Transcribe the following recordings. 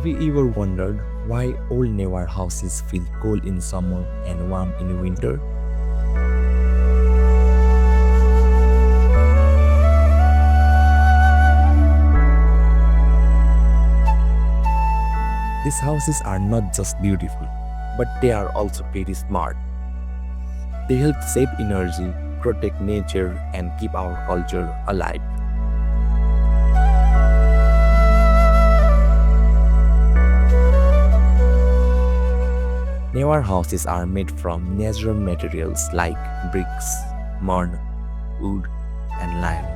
you ever wondered why old Newar houses feel cold in summer and warm in winter? These houses are not just beautiful, but they are also pretty smart. They help save energy, protect nature, and keep our culture alive. Newer houses are made from natural materials like bricks, mud, wood, and lime.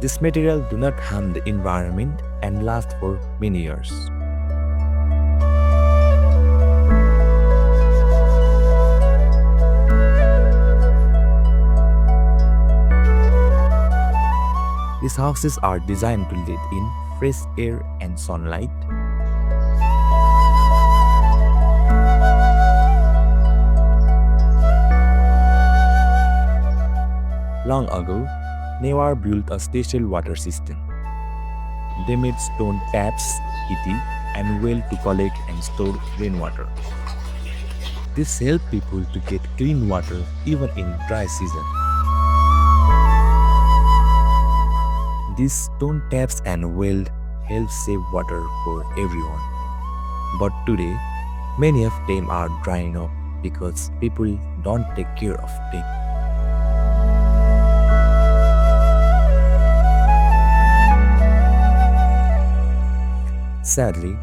These materials do not harm the environment and last for many years. These houses are designed to let in fresh air and sunlight. Long ago, Newar built a special water system. They made stone taps, heating, and well to collect and store rainwater. This helped people to get clean water even in dry season. These stone taps and well help save water for everyone. But today, many of them are drying up because people don't take care of them. Sadly,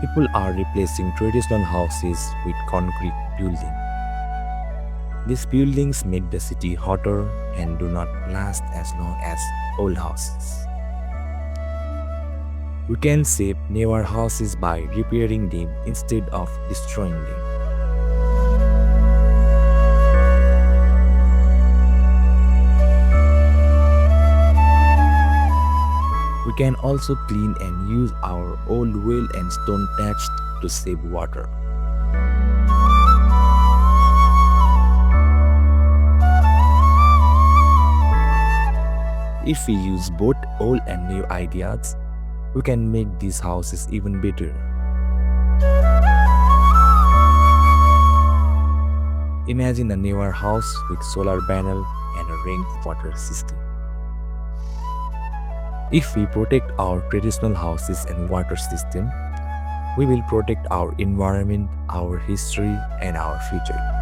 people are replacing traditional houses with concrete buildings. These buildings make the city hotter and do not last as long as old houses. We can save newer houses by repairing them instead of destroying them. We can also clean and use our old well and stone taps to save water. If we use both old and new ideas, we can make these houses even better. Imagine a newer house with solar panel and a rainwater system. If we protect our traditional houses and water system, we will protect our environment, our history, and our future.